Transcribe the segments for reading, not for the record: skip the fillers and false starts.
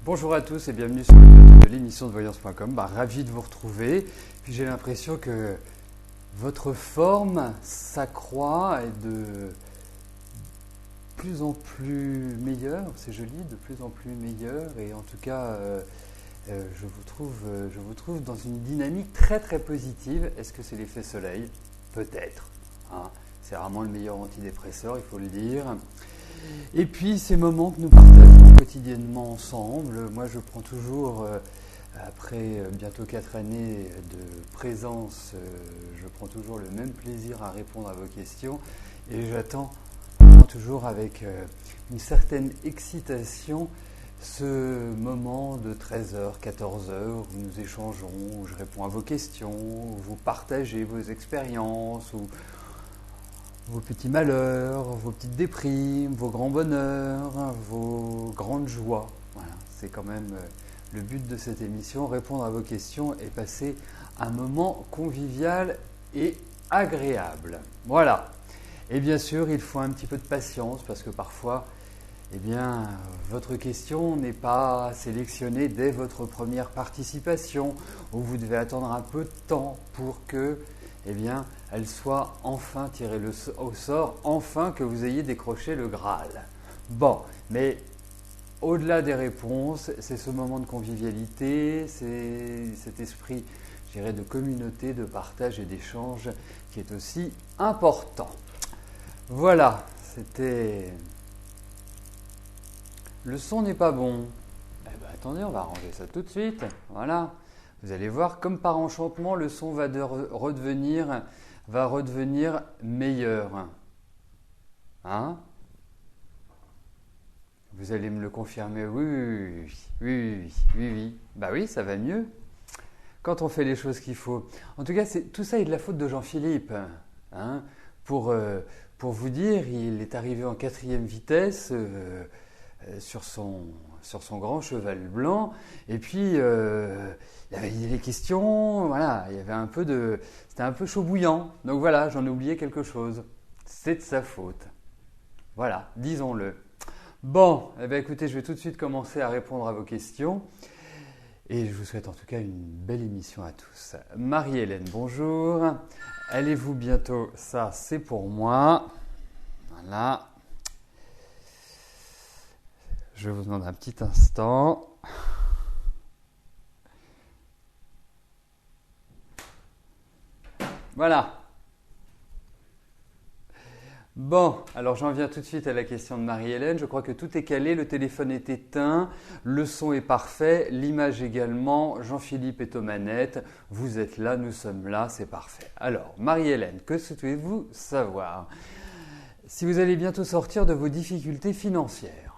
Bonjour à tous et bienvenue sur le plateau de l'émission de voyance.com. Ravi de vous retrouver. Puis j'ai l'impression que votre forme s'accroît et de plus en plus meilleure. C'est joli, de plus en plus meilleure. Et en tout cas, je vous trouve dans une dynamique très très positive. Est-ce que c'est l'effet soleil? Peut-être. Hein. C'est vraiment le meilleur antidépresseur, il faut le dire. Et puis ces moments que nous partageons quotidiennement ensemble, moi je prends toujours, après bientôt 4 années de présence, je prends toujours le même plaisir à répondre à vos questions et j'attends toujours avec une certaine excitation ce moment de 13h, 14h où nous échangeons, où je réponds à vos questions, où vous partagez vos expériences, où vos petits malheurs, vos petites déprimes, vos grands bonheurs, vos grandes joies. Voilà, c'est quand même le but de cette émission, répondre à vos questions et passer un moment convivial et agréable. Voilà. Et bien sûr, il faut un petit peu de patience parce que parfois, votre question n'est pas sélectionnée dès votre première participation ou vous devez attendre un peu de temps pour que elle soit enfin tirée au sort, enfin que vous ayez décroché le Graal. Bon, mais au-delà des réponses, c'est ce moment de convivialité, c'est cet esprit, je dirais, de communauté, de partage et d'échange qui est aussi important. Voilà, c'était... Le son n'est pas bon. Attendez, on va arranger ça tout de suite. Voilà. Vous allez voir, comme par enchantement, le son va redevenir meilleur. Hein? Vous allez me le confirmer? Oui. Bah oui, ça va mieux. Quand on fait les choses qu'il faut. En tout cas, tout ça est de la faute de Jean-Philippe. Hein? Pour vous dire, il est arrivé en 4e vitesse sur son grand cheval blanc. Et puis, il y avait des questions, voilà, il y avait c'était un peu chaud bouillant. Donc voilà, j'en ai oublié quelque chose. C'est de sa faute. Voilà, disons-le. Bon, écoutez, je vais tout de suite commencer à répondre à vos questions. Et je vous souhaite en tout cas une belle émission à tous. Marie-Hélène, bonjour. Allez-vous bientôt? Ça, c'est pour moi. Voilà. Je vous demande un petit instant. Voilà. Bon, alors j'en viens tout de suite à la question de Marie-Hélène. Je crois que tout est calé, le téléphone est éteint, le son est parfait, l'image également, Jean-Philippe est aux manettes, vous êtes là, nous sommes là, c'est parfait. Alors, Marie-Hélène, que souhaitez-vous savoir? Si vous allez bientôt sortir de vos difficultés financières.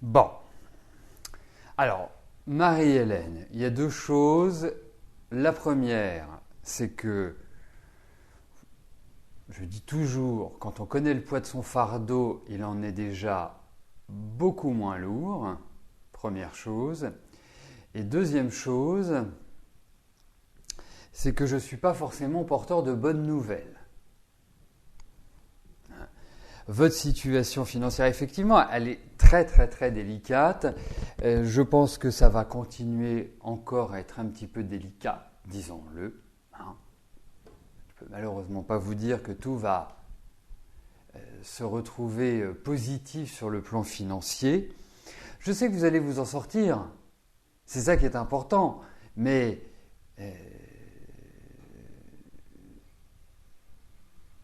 Bon, alors, Marie-Hélène, il y a 2 choses. La première, c'est que, je dis toujours, quand on connaît le poids de son fardeau, il en est déjà beaucoup moins lourd, première chose. Et deuxième chose, c'est que je ne suis pas forcément porteur de bonnes nouvelles. Votre situation financière, effectivement, elle est très très très délicate. Je pense que ça va continuer encore à être un petit peu délicat, disons-le. Hein. Je ne peux malheureusement pas vous dire que tout va se retrouver positif sur le plan financier. Je sais que vous allez vous en sortir. C'est ça qui est important. Mais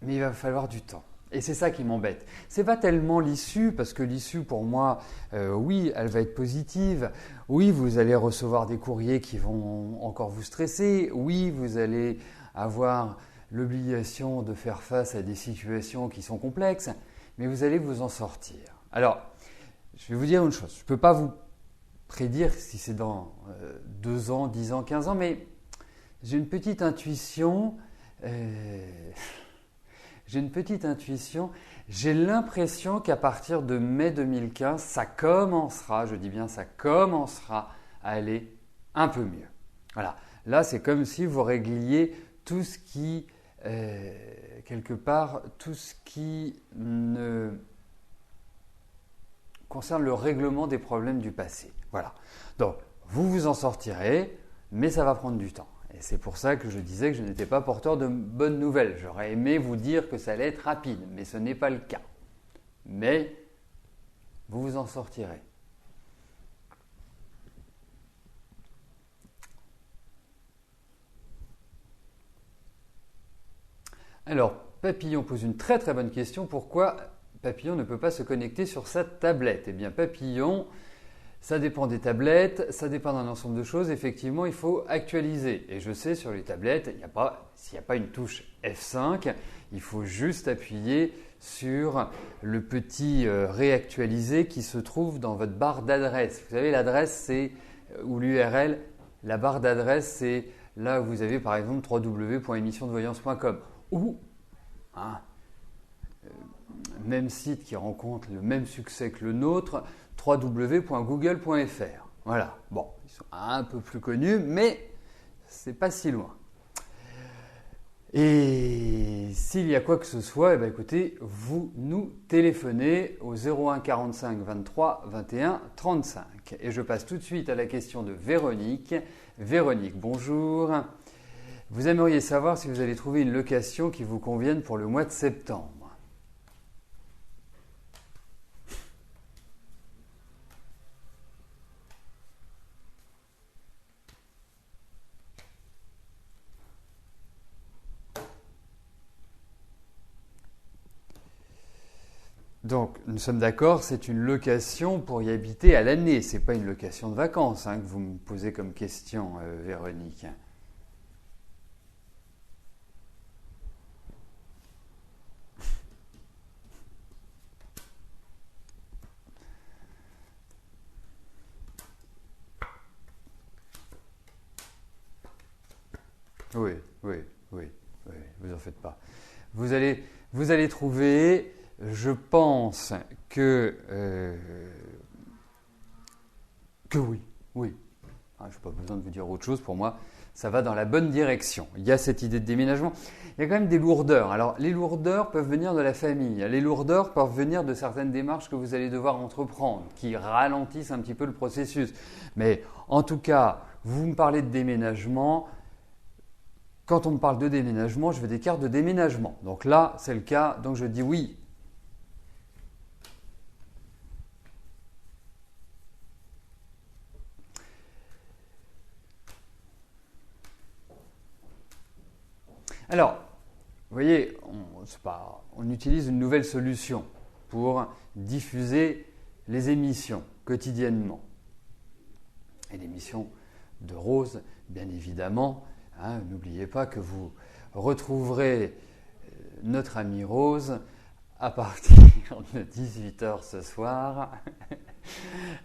il va falloir du temps. Et c'est ça qui m'embête. C'est pas tellement l'issue, parce que l'issue pour moi, oui, elle va être positive. Oui, vous allez recevoir des courriers qui vont encore vous stresser. Oui, vous allez avoir l'obligation de faire face à des situations qui sont complexes, mais vous allez vous en sortir. Alors, je vais vous dire une chose. Je ne peux pas vous prédire si c'est dans 2 ans, 10 ans, 15 ans, mais j'ai une petite intuition. J'ai l'impression qu'à partir de mai 2015, ça commencera, je dis bien ça commencera à aller un peu mieux. Voilà. Là, c'est comme si vous régliez tout ce qui, quelque part, tout ce qui ne concerne le règlement des problèmes du passé. Voilà. Donc, vous vous en sortirez, mais ça va prendre du temps. Et c'est pour ça que je disais que je n'étais pas porteur de bonnes nouvelles. J'aurais aimé vous dire que ça allait être rapide, mais ce n'est pas le cas. Mais vous vous en sortirez. Alors, Papillon pose une très très bonne question. Pourquoi Papillon ne peut pas se connecter sur sa tablette? Eh bien, Papillon, ça dépend des tablettes, ça dépend d'un ensemble de choses. Effectivement, il faut actualiser. Et je sais, sur les tablettes, s'il n'y a pas une touche F5, il faut juste appuyer sur le petit réactualiser qui se trouve dans votre barre d'adresse. Vous savez, l'adresse, ou l'URL, la barre d'adresse, c'est là où vous avez par exemple www.émissionsdevoyance.com ou même site qui rencontre le même succès que le nôtre, www.google.fr. Voilà. Bon, ils sont un peu plus connus, mais c'est pas si loin. Et s'il y a quoi que ce soit, eh bien, écoutez, vous nous téléphonez au 01 45 23 21 35. Et je passe tout de suite à la question de Véronique. Véronique, bonjour. Vous aimeriez savoir si vous allez trouver une location qui vous convienne pour le mois de septembre. Donc, nous sommes d'accord, c'est une location pour y habiter à l'année. Ce n'est pas une location de vacances que vous me posez comme question, Véronique. Oui, vous en faites pas. Vous allez trouver, je pense que oui. Je n'ai pas besoin de vous dire autre chose, pour moi, ça va dans la bonne direction. Il y a cette idée de déménagement. Il y a quand même des lourdeurs. Alors, les lourdeurs peuvent venir de la famille. Les lourdeurs peuvent venir de certaines démarches que vous allez devoir entreprendre, qui ralentissent un petit peu le processus. Mais en tout cas, vous me parlez de déménagement. Quand on me parle de déménagement, je veux des cartes de déménagement. Donc là, c'est le cas, donc je dis oui. Alors, vous voyez, on utilise une nouvelle solution pour diffuser les émissions quotidiennement. Et l'émission de Rose, bien évidemment, n'oubliez pas que vous retrouverez notre amie Rose à partir de 18h ce soir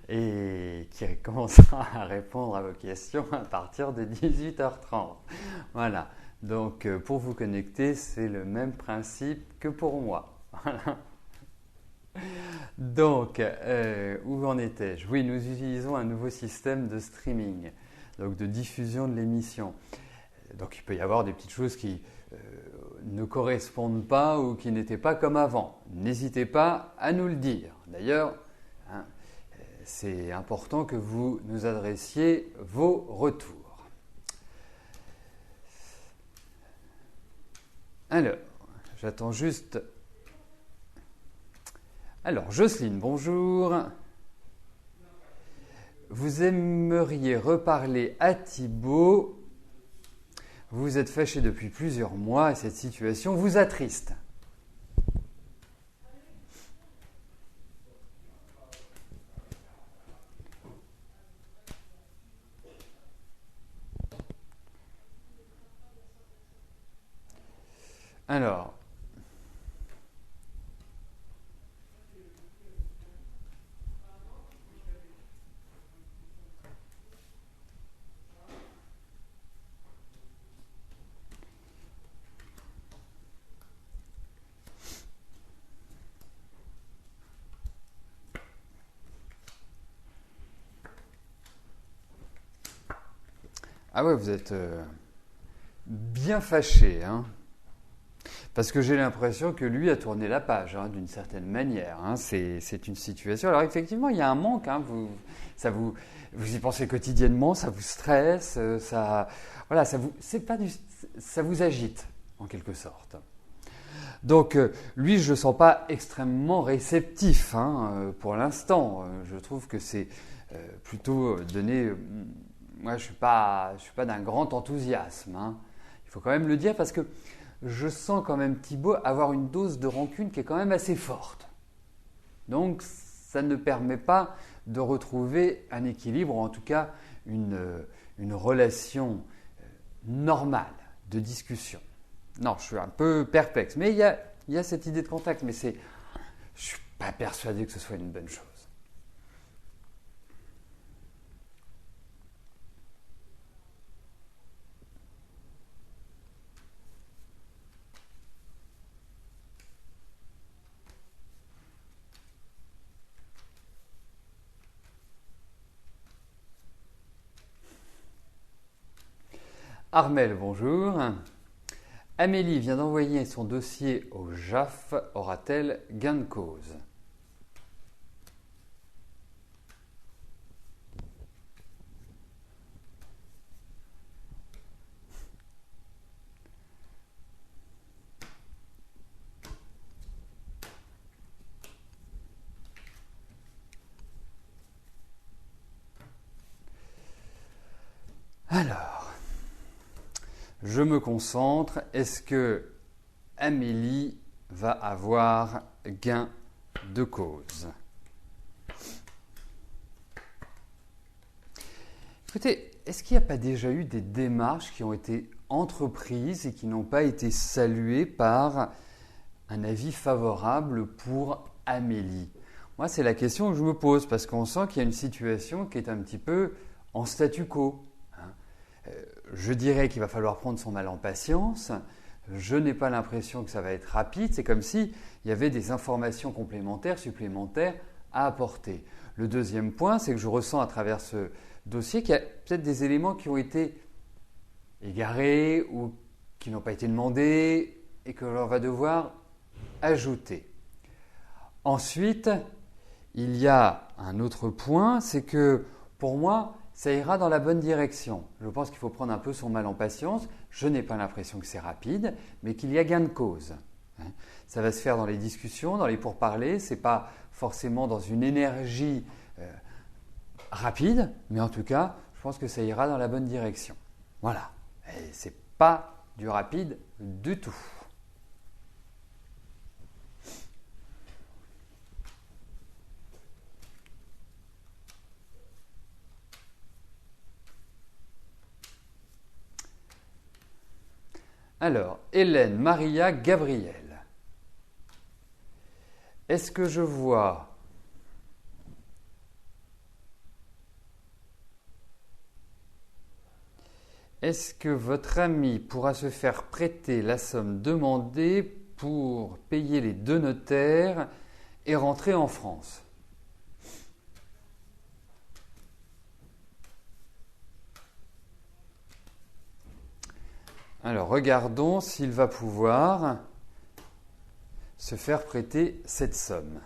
et qui commencera à répondre à vos questions à partir de 18h30. Voilà. Donc, pour vous connecter, c'est le même principe que pour moi. Voilà. Donc, où en étais-je? Oui, nous utilisons un nouveau système de streaming, donc de diffusion de l'émission. Donc, il peut y avoir des petites choses qui ne correspondent pas ou qui n'étaient pas comme avant. N'hésitez pas à nous le dire. D'ailleurs, c'est important que vous nous adressiez vos retours. Alors, j'attends juste. Alors, Jocelyne, bonjour. Vous aimeriez reparler à Thibaut. Vous êtes fâché depuis plusieurs mois et cette situation vous attriste. Alors, Ah ouais, vous êtes bien fâché, hein. Parce que j'ai l'impression que lui a tourné la page, hein, d'une certaine manière, hein. C'est une situation. Alors effectivement, il y a un manque, hein. Vous y pensez quotidiennement, ça vous stresse, voilà, ça vous agite en quelque sorte. Donc lui, je ne le sens pas extrêmement réceptif, hein, pour l'instant. Je trouve que c'est plutôt donné. Moi, je suis pas d'un grand enthousiasme, hein. Il faut quand même le dire parce que je sens quand même Thibaut avoir une dose de rancune qui est quand même assez forte. Donc ça ne permet pas de retrouver un équilibre, ou en tout cas une relation normale de discussion. Non, je suis un peu perplexe, mais il y a cette idée de contact, mais je ne suis pas persuadé que ce soit une bonne chose. Armel, bonjour. Amélie vient d'envoyer son dossier au JAF. Aura-t-elle gain de cause? Alors, je me concentre. Est-ce que Amélie va avoir gain de cause? Écoutez, est-ce qu'il n'y a pas déjà eu des démarches qui ont été entreprises et qui n'ont pas été saluées par un avis favorable pour Amélie? Moi, c'est la question que je me pose parce qu'on sent qu'il y a une situation qui est un petit peu en statu quo, hein. Je dirais qu'il va falloir prendre son mal en patience. Je n'ai pas l'impression que ça va être rapide. C'est comme s'il y avait des informations complémentaires, supplémentaires à apporter. Le deuxième point, c'est que je ressens à travers ce dossier qu'il y a peut-être des éléments qui ont été égarés ou qui n'ont pas été demandés et que l'on va devoir ajouter. Ensuite, il y a un autre point, c'est que pour moi, ça ira dans la bonne direction. Je pense qu'il faut prendre un peu son mal en patience. Je n'ai pas l'impression que c'est rapide, mais qu'il y a gain de cause. Ça va se faire dans les discussions, dans les pourparlers. Ce n'est pas forcément dans une énergie rapide, mais en tout cas, je pense que ça ira dans la bonne direction. Voilà. Et ce n'est pas du rapide du tout. Alors, Hélène, Maria, Gabriel. Est-ce que je vois Est-ce que votre ami pourra se faire prêter la somme demandée pour payer les 2 notaires et rentrer en France? Alors, regardons s'il va pouvoir se faire prêter cette somme.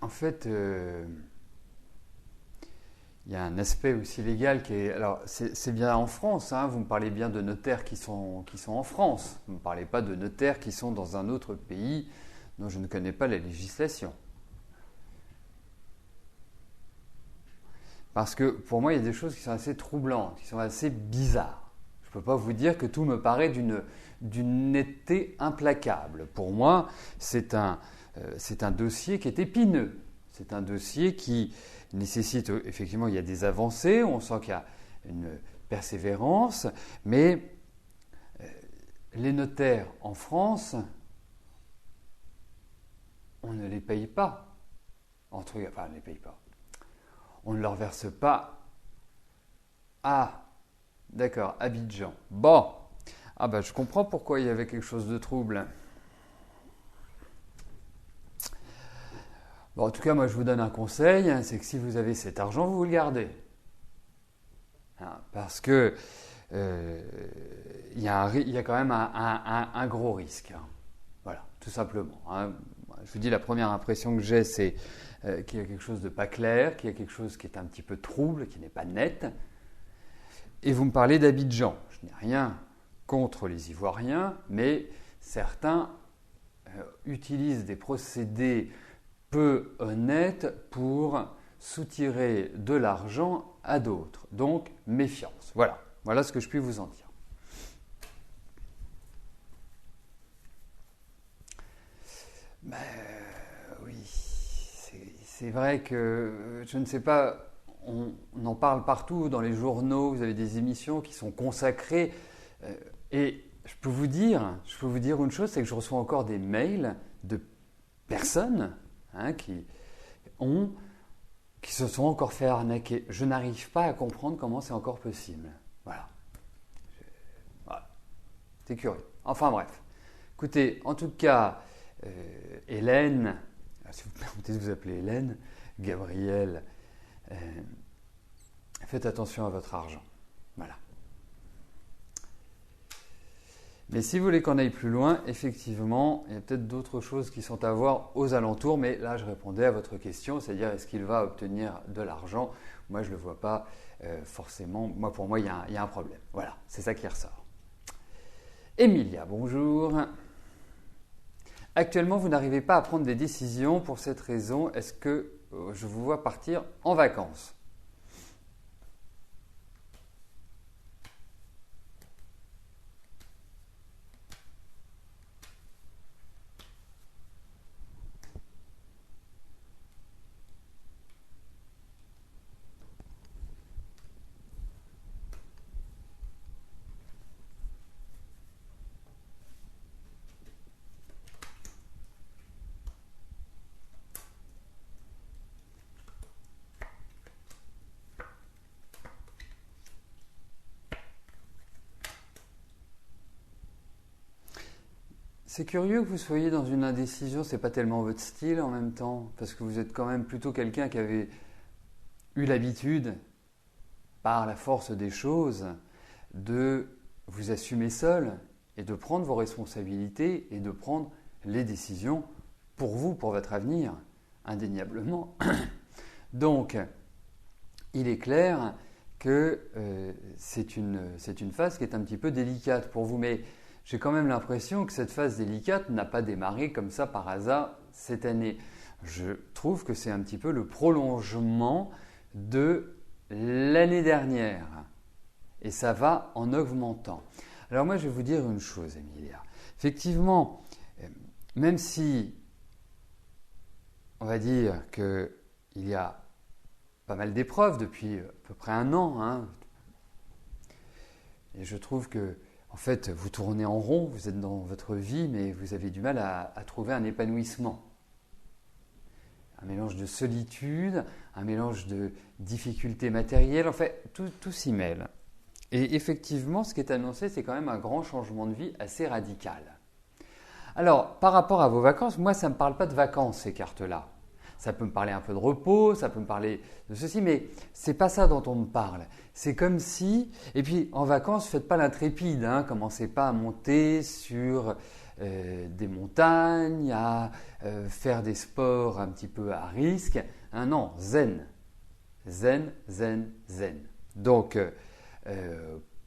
En fait, il y a un aspect aussi légal qui est… Alors, c'est bien en France, hein, vous me parlez bien de notaires qui sont en France. Vous ne me parlez pas de notaires qui sont dans un autre pays dont je ne connais pas la législation. Parce que pour moi, il y a des choses qui sont assez troublantes, qui sont assez bizarres. Je ne peux pas vous dire que tout me paraît d'une netteté implacable. Pour moi, c'est un dossier qui est épineux. C'est un dossier qui nécessite, effectivement, il y a des avancées, on sent qu'il y a une persévérance, mais les notaires en France les paye pas. Enfin, ne les paye pas. On ne leur verse pas. Ah, d'accord, Abidjan. Bon, ah ben je comprends pourquoi il y avait quelque chose de trouble. Bon, en tout cas, moi je vous donne un conseil, hein, c'est que si vous avez cet argent, vous le gardez. Hein, parce que il y a quand même un gros risque. Hein. Voilà, tout simplement. Hein. Je vous dis, la première impression que j'ai, c'est qu'il y a quelque chose de pas clair, qu'il y a quelque chose qui est un petit peu trouble, qui n'est pas net. Et vous me parlez d'Abidjan. Je n'ai rien contre les Ivoiriens, mais certains utilisent des procédés peu honnêtes pour soutirer de l'argent à d'autres. Donc, méfiance. Voilà ce que je puis vous en dire. Ben, oui, c'est vrai que je ne sais pas, on en parle partout dans les journaux, vous avez des émissions qui sont consacrées et je peux vous dire une chose, c'est que je reçois encore des mails de personnes qui se sont encore fait arnaquer. Je n'arrive pas à comprendre comment c'est encore possible. Voilà. C'est curieux. Enfin bref. Écoutez, en tout cas, Hélène, si vous permettez de vous appeler Hélène, Gabrielle, faites attention à votre argent. Voilà. Mais si vous voulez qu'on aille plus loin, effectivement, il y a peut-être d'autres choses qui sont à voir aux alentours, mais là je répondais à votre question, c'est-à-dire est-ce qu'il va obtenir de l'argent? Moi je ne le vois pas forcément, pour moi il y a un problème. Voilà, c'est ça qui ressort. Emilia, bonjour. Actuellement, vous n'arrivez pas à prendre des décisions pour cette raison. Est-ce que je vous vois partir en vacances? C'est curieux que vous soyez dans une indécision, c'est pas tellement votre style en même temps, parce que vous êtes quand même plutôt quelqu'un qui avait eu l'habitude, par la force des choses, de vous assumer seul et de prendre vos responsabilités et de prendre les décisions pour vous, pour votre avenir, indéniablement. Donc, il est clair que c'est une phase qui est un petit peu délicate pour vous, mais j'ai quand même l'impression que cette phase délicate n'a pas démarré comme ça par hasard cette année. Je trouve que c'est un petit peu le prolongement de l'année dernière. Et ça va en augmentant. Alors moi, je vais vous dire une chose, Emilia. Effectivement, même si on va dire qu'il y a pas mal d'épreuves depuis à peu près un an, et je trouve que en fait, vous tournez en rond, vous êtes dans votre vie, mais vous avez du mal à trouver un épanouissement. Un mélange de solitude, un mélange de difficultés matérielles, en fait, tout s'y mêle. Et effectivement, ce qui est annoncé, c'est quand même un grand changement de vie assez radical. Alors, par rapport à vos vacances, moi, ça ne me parle pas de vacances, ces cartes-là. Ça peut me parler un peu de repos, ça peut me parler de ceci, mais c'est pas ça dont on me parle. C'est comme si, et puis en vacances, faites pas l'intrépide, commencez pas à monter sur des montagnes, à faire des sports un petit peu à risque. Non, zen, zen, zen, zen. Donc,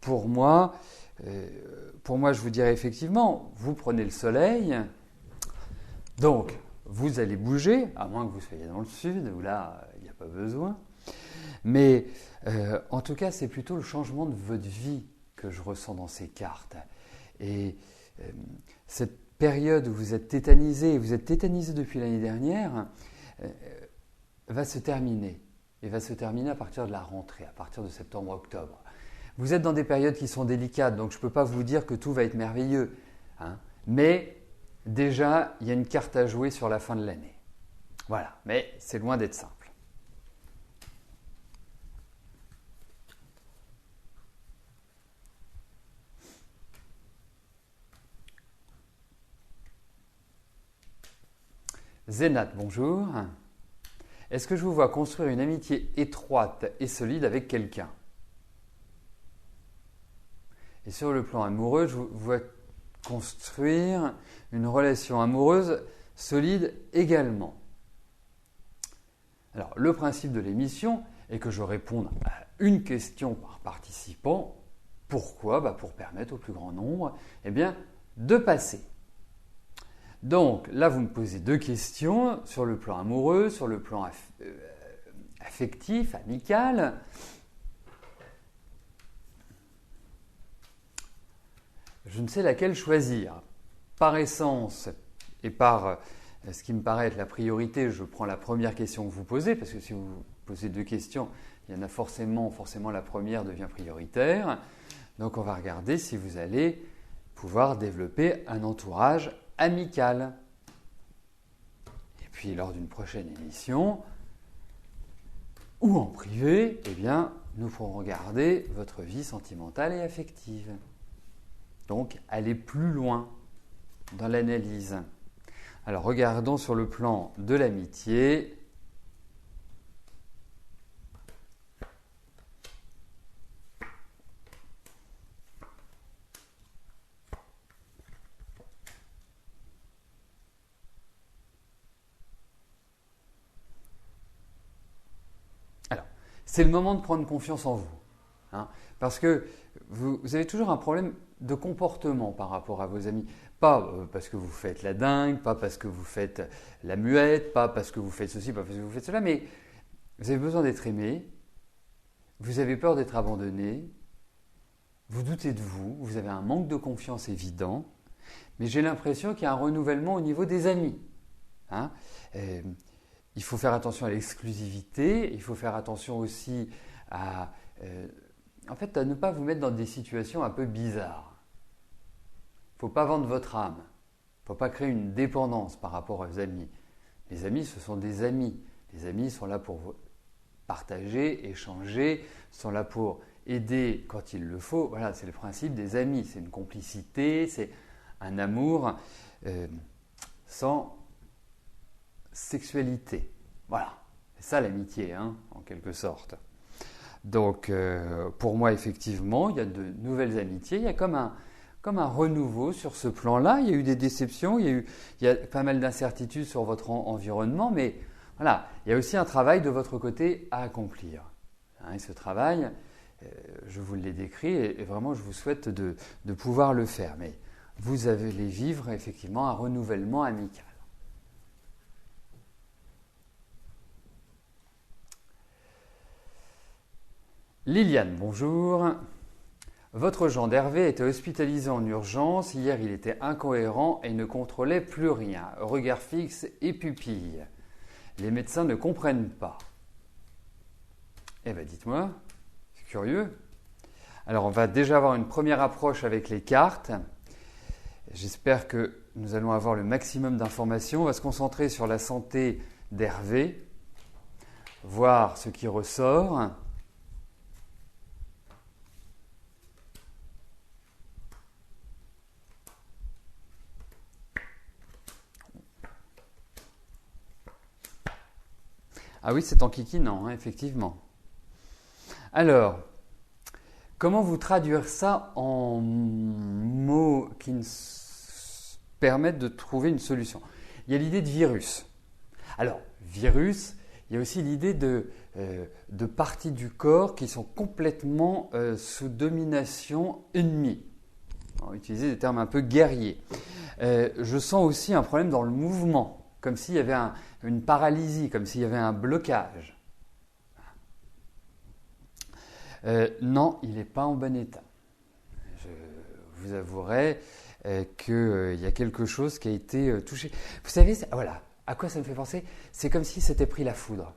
pour moi, je vous dirais effectivement, vous prenez le soleil, donc vous allez bouger, à moins que vous soyez dans le sud, où là, il n'y a pas besoin. Mais en tout cas, c'est plutôt le changement de votre vie que je ressens dans ces cartes. Et cette période où vous êtes tétanisé depuis l'année dernière, va se terminer. Et va se terminer à partir de la rentrée, à partir de septembre-octobre. Vous êtes dans des périodes qui sont délicates, donc je ne peux pas vous dire que tout va être merveilleux. Mais déjà, il y a une carte à jouer sur la fin de l'année. Voilà, mais c'est loin d'être simple. Zénat, bonjour. Est-ce que je vous vois construire une amitié étroite et solide avec quelqu'un? Et sur le plan amoureux, je vous vois construire une relation amoureuse solide également. Alors, le principe de l'émission est que je réponde à une question par participant. Pourquoi? Pour permettre au plus grand nombre de passer. Donc, là, vous me posez deux questions sur le plan amoureux, sur le plan affectif, amical. Je ne sais laquelle choisir. Par essence et par ce qui me paraît être la priorité, je prends la première question que vous posez, parce que si vous posez deux questions, il y en a forcément la première devient prioritaire. Donc on va regarder si vous allez pouvoir développer un entourage amical. Et puis lors d'une prochaine émission, ou en privé, nous pourrons regarder votre vie sentimentale et affective. Donc, aller plus loin dans l'analyse. Alors, regardons sur le plan de l'amitié. Alors, c'est le moment de prendre confiance en vous. Parce que vous avez toujours un problème de comportement par rapport à vos amis. Pas parce que vous faites la dingue, pas parce que vous faites la muette, pas parce que vous faites ceci, pas parce que vous faites cela, mais vous avez besoin d'être aimé, vous avez peur d'être abandonné, vous doutez de vous, vous avez un manque de confiance évident, mais j'ai l'impression qu'il y a un renouvellement au niveau des amis. Il faut faire attention à l'exclusivité, il faut faire attention aussi à ne pas vous mettre dans des situations un peu bizarres. Il ne faut pas vendre votre âme. Il ne faut pas créer une dépendance par rapport aux amis. Les amis, ce sont des amis. Les amis sont là pour partager, échanger, sont là pour aider quand il le faut. Voilà, c'est le principe des amis. C'est une complicité, c'est un amour sans sexualité. Voilà, c'est ça l'amitié, en quelque sorte. Donc, pour moi, effectivement, il y a de nouvelles amitiés. Il y a comme un renouveau sur ce plan-là. Il y a eu des déceptions, il y a pas mal d'incertitudes sur votre environnement, mais voilà, il y a aussi un travail de votre côté à accomplir. Et ce travail, je vous l'ai décrit et vraiment, je vous souhaite de pouvoir le faire. Mais vous allez vivre effectivement un renouvellement amical. Liliane, bonjour. Votre gendre Hervé était hospitalisé en urgence. Hier, il était incohérent et ne contrôlait plus rien. Regard fixe et pupille. Les médecins ne comprennent pas. Dites-moi, c'est curieux. Alors, on va déjà avoir une première approche avec les cartes. J'espère que nous allons avoir le maximum d'informations. On va se concentrer sur la santé d'Hervé, voir ce qui ressort. Ah oui, c'est en kikinant, effectivement. Alors, comment vous traduire ça en mots qui nous permettent de trouver une solution? Il y a l'idée de virus. Alors, virus, il y a aussi l'idée de parties du corps qui sont complètement sous domination ennemie. On va utiliser des termes un peu guerriers. Je sens aussi un problème dans le mouvement, comme s'il y avait une paralysie, comme s'il y avait un blocage. Non, il n'est pas en bon état. Je vous avouerai qu'il y a quelque chose qui a été touché. Vous savez, voilà, à quoi ça me fait penser? C'est comme si s'était pris la foudre.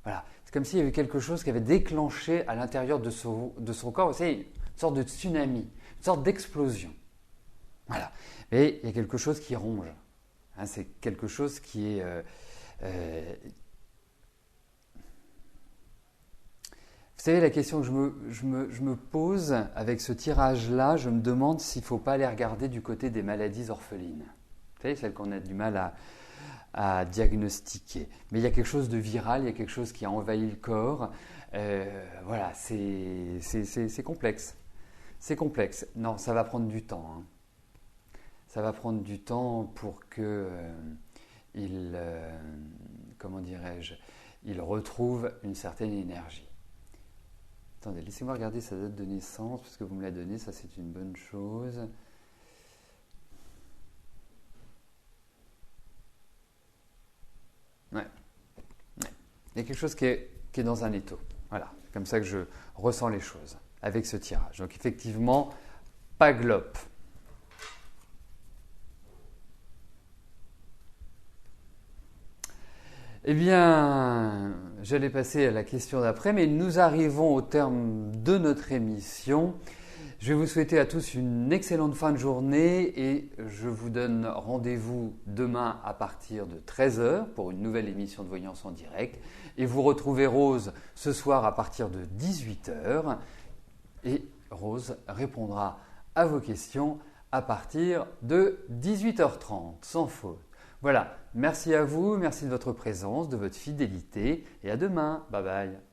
Voilà, c'est comme s'il y avait quelque chose qui avait déclenché à l'intérieur de son corps, vous savez, une sorte de tsunami, une sorte d'explosion. Voilà, mais il y a quelque chose qui ronge. C'est quelque chose qui est Euh, Vous savez, la question que je me pose avec ce tirage-là, je me demande s'il ne faut pas aller regarder du côté des maladies orphelines. Vous savez, celles qu'on a du mal à diagnostiquer. Mais il y a quelque chose de viral, il y a quelque chose qui a envahi le corps. Voilà, c'est complexe. C'est complexe. Non, ça va prendre du temps. Hein. Ça va prendre du temps pour que comment dirais-je, il retrouve une certaine énergie. Attendez, laissez-moi regarder sa date de naissance, parce que vous me la donnez, ça c'est une bonne chose. Ouais. Il y a quelque chose qui est dans un étau. Voilà, c'est comme ça que je ressens les choses avec ce tirage. Donc effectivement, pas glop. Eh bien, j'allais passer à la question d'après, mais nous arrivons au terme de notre émission. Je vais vous souhaiter à tous une excellente fin de journée et je vous donne rendez-vous demain à partir de 13 h pour une nouvelle émission de Voyance en direct. Et vous retrouvez Rose ce soir à partir de 18 h. Et Rose répondra à vos questions à partir de 18h30, sans faute. Voilà, merci à vous, merci de votre présence, de votre fidélité et à demain. Bye bye.